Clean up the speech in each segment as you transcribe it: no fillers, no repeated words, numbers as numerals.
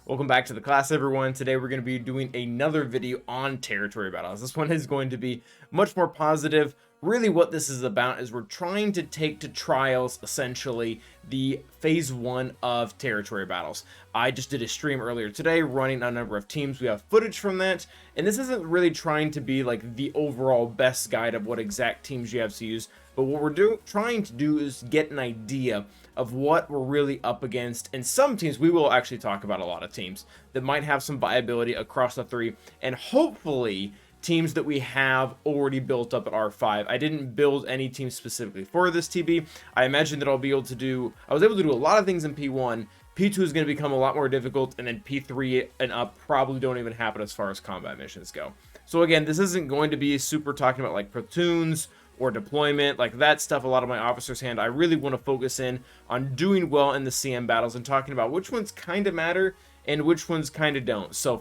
Welcome back to the class, everyone. Today we're going to be doing another video on territory battles. This one is going to be much more positive. Really what this is about is we're trying to take to trials, essentially, the phase 1 of territory battles. I just did a stream earlier today running a number of teams. We have footage from that, and this isn't really trying to be like the overall best guide of what exact teams you have to use, but what we're trying to do is get an idea of what we're really up against. And some teams, we will actually talk about a lot of teams that might have some viability across the three, and hopefully teams that we have already built up at R5. I didn't build any team specifically for this TB. I imagine that I was able to do a lot of things in P1. P2 is going to become a lot more difficult, and then P3 and up probably don't even happen as far as combat missions go. So again, this isn't going to be super talking about like platoons or deployment, like that stuff a lot of my officers hand. I really want to focus in on doing well in the CM battles and talking about which ones kind of matter and which ones kind of don't. So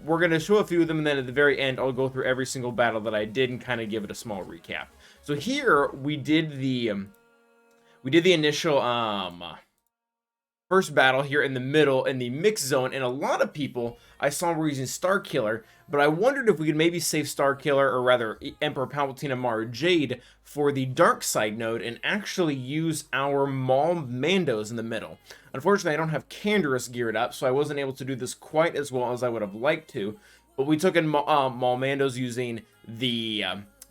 we're going to show a few of them, and then at the very end I'll go through every single battle that I did and kind of give it a small recap. So here we did the initial first battle here in the middle in the mixed zone, and a lot of people I saw were using Starkiller, but I wondered if we could maybe save Starkiller, or rather Emperor Palpatine and Mara Jade, for the dark side node and actually use our Maul Mandos in the middle. Unfortunately, I don't have Canderous geared up, so I wasn't able to do this quite as well as I would have liked to, but we took in Maul Mandos using the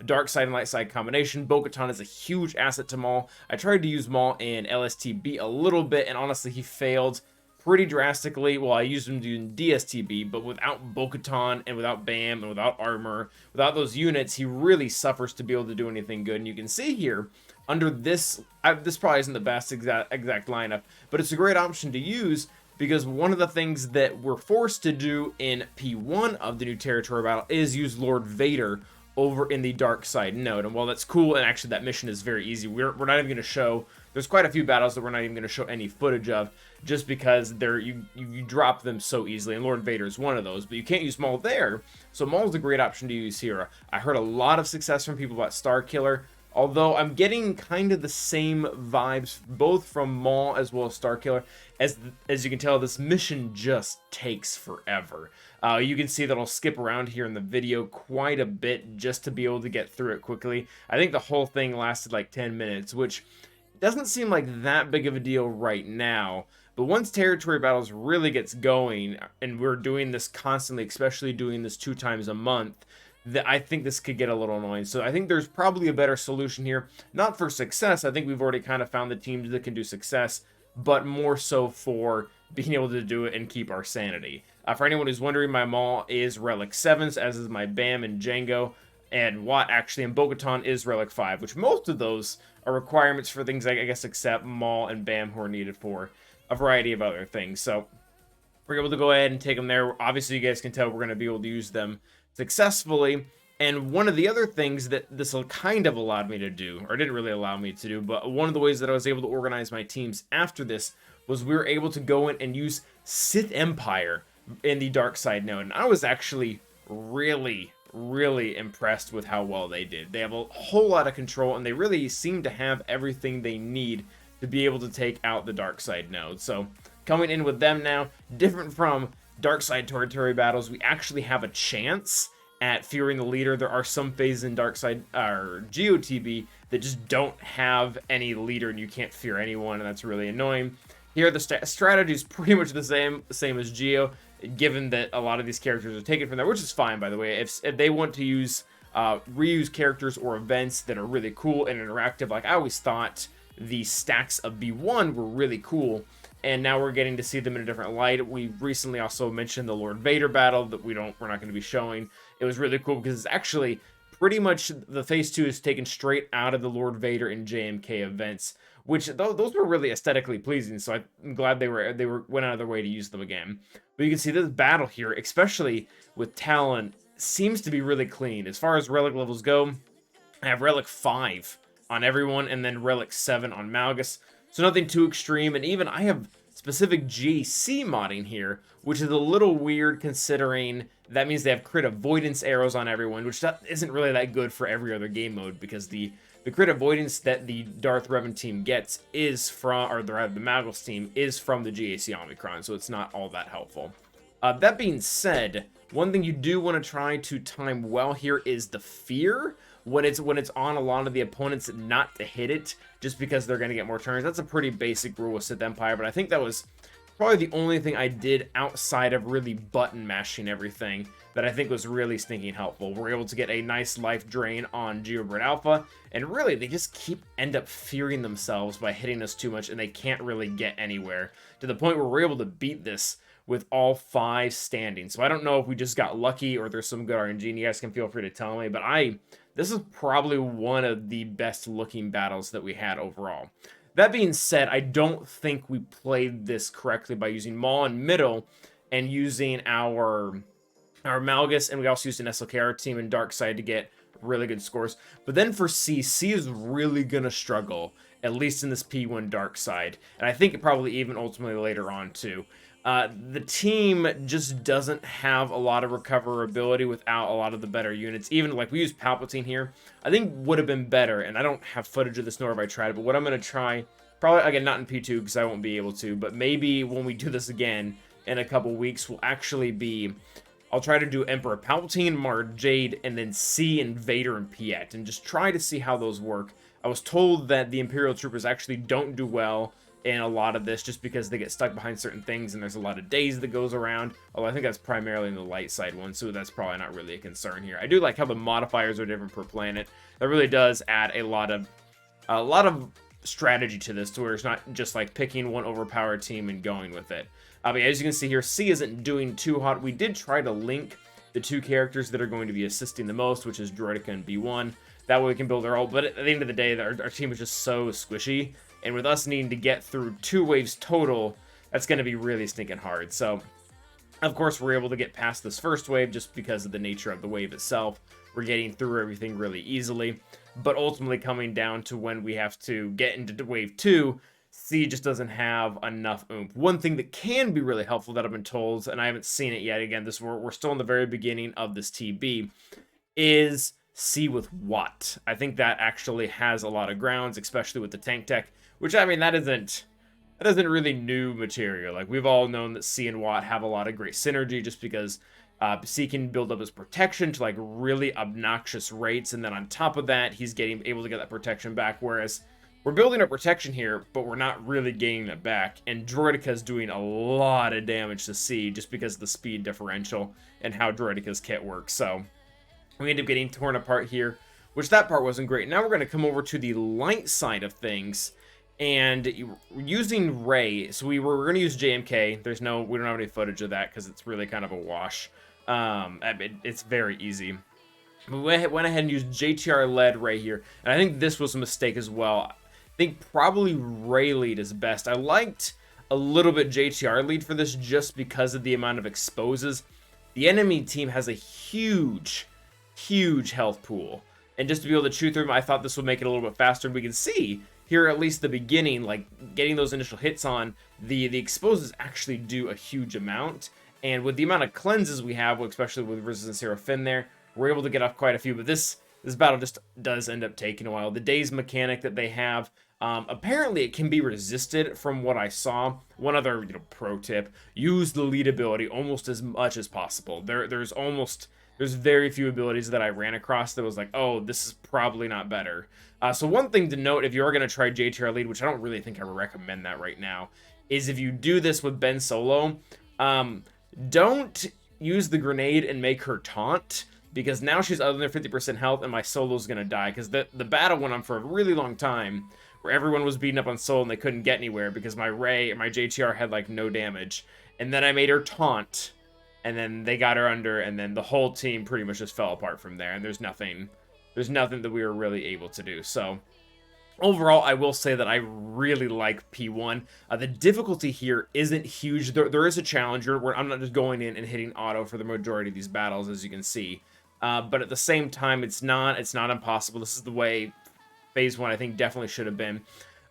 dark side and light side combination. Bo-Katan is a huge asset to Maul. I tried to use Maul in LSTB a little bit, and honestly he failed pretty drastically. Well, I used him doing DSTB, but without Bo-Katan and without BAM and without armor, without those units, he really suffers to be able to do anything good. And you can see here under this, this probably isn't the best exact lineup, but it's a great option to use, because one of the things that we're forced to do in P1 of the new territory battle is use Lord Vader over in the dark side node. And while that's cool, and actually that mission is very easy, we're not even going to show, there's quite a few battles that we're not even going to show any footage of, just because you drop them so easily, and Lord Vader is one of those. But you can't use Maul there, so Maul's a great option to use here. I heard a lot of success from people about Starkiller, although I'm getting kind of the same vibes both from Maul as well as Starkiller. As you can tell, this mission just takes forever. You can see that I'll skip around here in the video quite a bit just to be able to get through it quickly. I think the whole thing lasted like 10 minutes, which doesn't seem like that big of a deal right now. But once territory battles really gets going, and we're doing this constantly, especially doing this 2 times a month, I think this could get a little annoying. So I think there's probably a better solution here. Not for success. I think we've already kind of found the teams that can do success, but more so for being able to do it and keep our sanity. For anyone who's wondering, my Maul is Relic 7s, as is my BAM and Django, and Watt actually, and Bo-Katan is Relic 5, which most of those are requirements for things, I guess, except Maul and BAM, who are needed for a variety of other things. So we're able to go ahead and take them there. Obviously, you guys can tell we're going to be able to use them successfully. And one of the other things that this kind of allowed me to do, or didn't really allow me to do, but one of the ways that I was able to organize my teams after this was we were able to go in and use Sith Empire in the dark side node. And I was actually really impressed with how well they did. They have a whole lot of control, and they really seem to have everything they need to be able to take out the dark side node. So coming in with them now, different from dark side territory battles, we actually have a chance at fearing the leader. There are some phases in dark side or GOTB that just don't have any leader, and you can't fear anyone, and that's really annoying. Here the strategy is pretty much the same as Geo, given that a lot of these characters are taken from there, which is fine, by the way. If they want to use reuse characters or events that are really cool and interactive, like I always thought the stacks of B1 were really cool, and now we're getting to see them in a different light. We recently also mentioned the Lord Vader battle that we're not going to be showing. It was really cool because it's actually pretty much the phase 2 is taken straight out of the Lord Vader and JMK events, which those were really aesthetically pleasing. So I'm glad they went out of their way to use them again. But you can see this battle here, especially with Talon, seems to be really clean. As far as relic levels go, I have Relic 5 on everyone, and then Relic 7 on Malgus. So nothing too extreme, and even I have specific GAC modding here, which is a little weird considering that means they have crit avoidance arrows on everyone, which that isn't really that good for every other game mode, because the crit avoidance that the Darth Revan team gets is from, or the Malgus team is from the GAC Omicron, so it's not all that helpful. That being said, one thing you do want to try to time well here is the fear when it's on a lot of the opponents not to hit it, just because they're going to get more turns. That's a pretty basic rule with Sith Empire, but I think that was probably the only thing I did outside of really button mashing everything that I think was really stinking helpful. We're able to get a nice life drain on Geobird Alpha, and really they just end up fearing themselves by hitting us too much, and they can't really get anywhere, to the point where we're able to beat this with all 5 standing. So I don't know if we just got lucky or there's some good RNG, and you guys can feel free to tell me, but this is probably one of the best looking battles that we had overall. That being said, I don't think we played this correctly by using Maul in middle and using our Malgus, and we also used an SLKR team in dark side to get really good scores. But then for C is really going to struggle, at least in this P1 dark side, and I think probably even ultimately later on too. The team just doesn't have a lot of recoverability without a lot of the better units. Even like we use Palpatine here, I think would have been better, and I don't have footage of this nor have I tried, but what I'm going to try, probably again not in P2 because I won't be able to, but maybe when we do this again in a couple weeks will actually be, I'll try to do Emperor Palpatine, Mara Jade, and then C and Vader and Piet, and just try to see how those work. I was told that the Imperial Troopers actually don't do well in a lot of this, just because they get stuck behind certain things and there's a lot of days that goes around, although I think that's primarily in the light side one, so that's probably not really a concern here. I do like how the modifiers are different per planet. That really does add a lot of strategy to this, to where it's not just like picking one overpowered team and going with it. But as you can see here, C isn't doing too hot. We did try to link the 2 characters that are going to be assisting the most, which is Droideka and B1. That way we can build our ult, but at the end of the day, our team is just so squishy, and with us needing to get through 2 waves total, that's going to be really stinking hard. So, of course, we're able to get past this first wave just because of the nature of the wave itself. We're getting through everything really easily, but ultimately coming down to when we have to get into wave 2, C just doesn't have enough oomph. One thing that can be really helpful that I've been told, and I haven't seen it yet, again, we're still in the very beginning of this TB, is C with Watt. I think that actually has a lot of grounds, especially with the tank tech, which, I mean, that isn't really new material. Like, we've all known that C and Watt have a lot of great synergy, just because C can build up his protection to like really obnoxious rates, and then on top of that, he's able to get that protection back, whereas we're building up protection here, but we're not really gaining it back, and Droideka's doing a lot of damage to C just because of the speed differential and how Droideka's kit works. So we end up getting torn apart here, which that part wasn't great. Now we're going to come over to the light side of things, and using Rey. So we're going to use JMK. We don't have any footage of that because it's really kind of a wash. It's very easy. We went ahead and used JTR lead Rey here, and I think this was a mistake as well. I think probably Rey lead is best. I liked a little bit JTR lead for this just because of the amount of exposes. The enemy team has a huge health pool, and just to be able to chew through them, I thought this would make it a little bit faster. And we can see here, at least the beginning, like getting those initial hits on, the exposes actually do a huge amount. And with the amount of cleanses we have, especially with Resistance Hero Finn there, we're able to get off quite a few. But this battle just does end up taking a while. The daze mechanic that they have, apparently it can be resisted from what I saw. One other pro tip: use the lead ability almost as much as possible. There's very few abilities that I ran across that was like, oh, this is probably not better. So one thing to note, if you are going to try JTR lead, which I don't really think I would recommend that right now, is if you do this with Ben Solo, don't use the grenade and make her taunt, because now she's under 50% health and my Solo's going to die, because the battle went on for a really long time where everyone was beating up on Solo and they couldn't get anywhere because my JTR had like no damage. And then I made her taunt, and then they got her under, and then the whole team pretty much just fell apart from there, and there's nothing that we were really able to do. So overall, I will say that I really like P1. The difficulty here isn't huge. There is a challenger where I'm not just going in and hitting auto for the majority of these battles, as you can see. But at the same time, it's not impossible. This is the way Phase 1, I think, definitely should have been.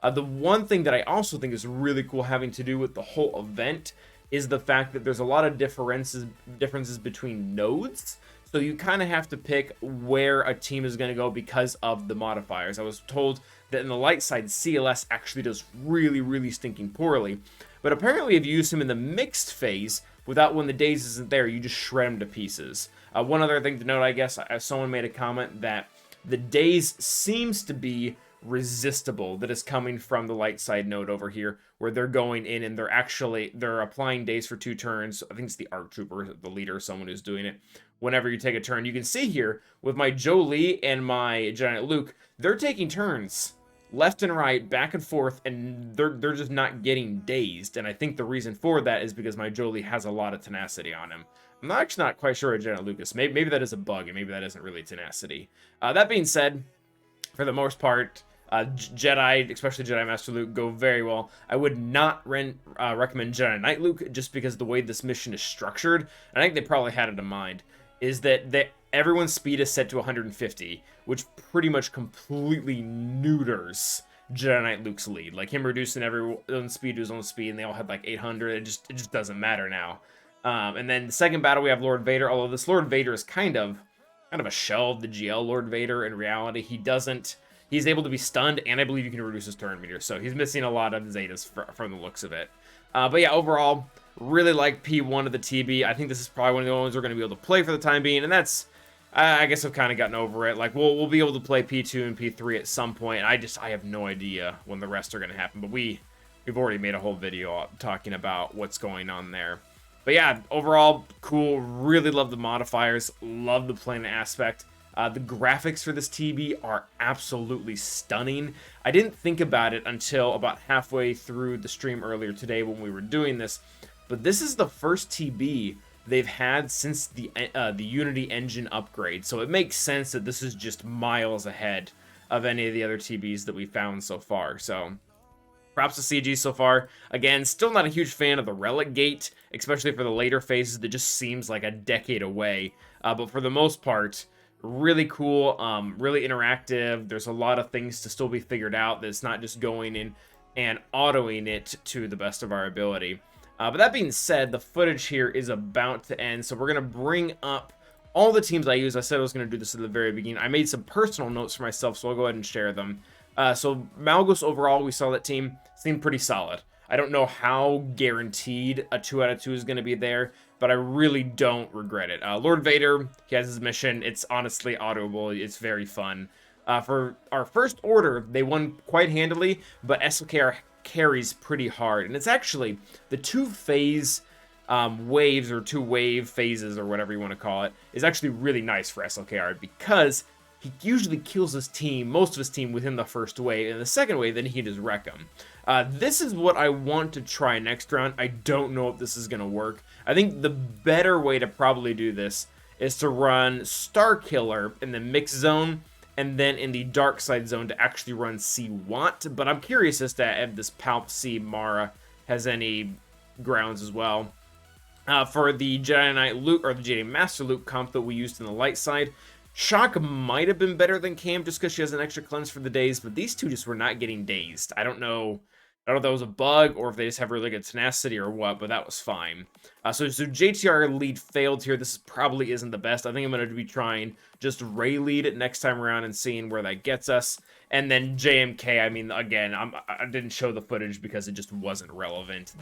The one thing that I also think is really cool having to do with the whole event is the fact that there's a lot of differences between nodes. So you kind of have to pick where a team is going to go because of the modifiers. I was told that in the light side, CLS actually does really, really stinking poorly. But apparently if you use him in the mixed phase, without when the daze isn't there, you just shred him to pieces. One other thing to note, I guess, someone made a comment that the daze seems to be resistible, that is coming from the light side node over here, where they're going in and they're applying daze for 2 turns. I think it's the ARC trooper, the leader, someone who's doing it. Whenever you take a turn, you can see here with my Jolee and my Jedi Knight Luke, they're taking turns left and right, back and forth, and they're just not getting dazed. And I think the reason for that is because my Jolee has a lot of tenacity on him. I'm actually not quite sure what Jedi Knight Luke is. Maybe that is a bug, and maybe that isn't really tenacity. That being said, for the most part, Jedi, especially Jedi Master Luke, go very well. I would not recommend Jedi Knight Luke just because the way this mission is structured, I think they probably had it in mind, is that everyone's speed is set to 150, which pretty much completely neuters Jedi Knight Luke's lead. Like him reducing everyone's speed to his own speed, and they all had like 800. It just doesn't matter now. And then the second battle we have Lord Vader. Although this Lord Vader is kind of a shell of the GL Lord Vader. In reality, he's able to be stunned, and I believe you can reduce his turn meter. So he's missing a lot of Zetas from the looks of it. But yeah, overall, really like P1 of the TB. I think this is probably one of the only ones we're going to be able to play for the time being, and that's, I guess I've kind of gotten over it. Like, we'll be able to play P2 and P3 at some point. I have no idea when the rest are going to happen, but we've already made a whole video talking about what's going on there. But yeah, overall, cool. Really love the modifiers. Love the planet aspect. The graphics for this TB are absolutely stunning. I didn't think about it until about halfway through the stream earlier today when we were doing this, but this is the first TB they've had since the Unity engine upgrade, so it makes sense that this is just miles ahead of any of the other TBs that we found so far. So props to CG so far. Again, still not a huge fan of the Relic Gate, especially for the later phases that just seems like a decade away, but for the most part, really cool, really interactive. There's a lot of things to still be figured out. That's not just going in and autoing it to the best of our ability. But that being said, the footage here is about to end, so we're going to bring up all the teams I use. I said I was going to do this at the very beginning. I made some personal notes for myself, so I'll go ahead and share them. So Malgus overall, we saw that team seemed pretty solid. I don't know how guaranteed a 2 out of 2 is going to be there, but I really don't regret it. Lord Vader, he has his mission. It's honestly autoable. It's very fun. For our first order, they won quite handily, but SLKR carries pretty hard. And it's actually the 2 phase waves, or 2 wave phases, or whatever you want to call it, is actually really nice for SLKR because he usually kills his team, most of his team, within the first wave. And the second wave, then he can just wreck them. This is what I want to try next round. I don't know if this is going to work. I think the better way to probably do this is to run Starkiller in the mix zone, and then in the dark side zone to actually run C-Want. But I'm curious as to if this Palp C Mara has any grounds as well. For the Jedi Knight Luke, or the Jedi Master Luke comp that we used in the light side, Shock might have been better than Cam just because she has an extra cleanse for the daze, but these two just were not getting dazed. I don't know if that was a bug or if they just have really good tenacity or what, but that was fine. So JTR lead failed here. This probably isn't the best. I think I'm going to be trying just Ray lead it next time around and seeing where that gets us. And then JMK, I mean, again, I didn't show the footage because it just wasn't relevant.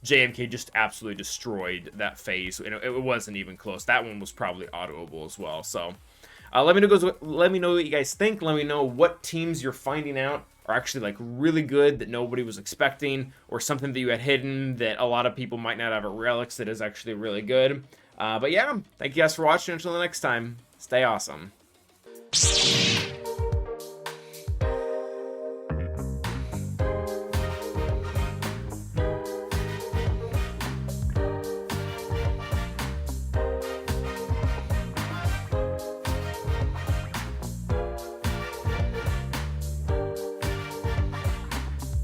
JMK just absolutely destroyed that phase. It wasn't even close. That one was probably autoable as well. So let me know what you guys think. Let me know what teams you're finding out are actually like really good that nobody was expecting, or something that you had hidden that a lot of people might not have at Relics that is actually really good. But yeah, thank you guys for watching. Until the next time, stay awesome.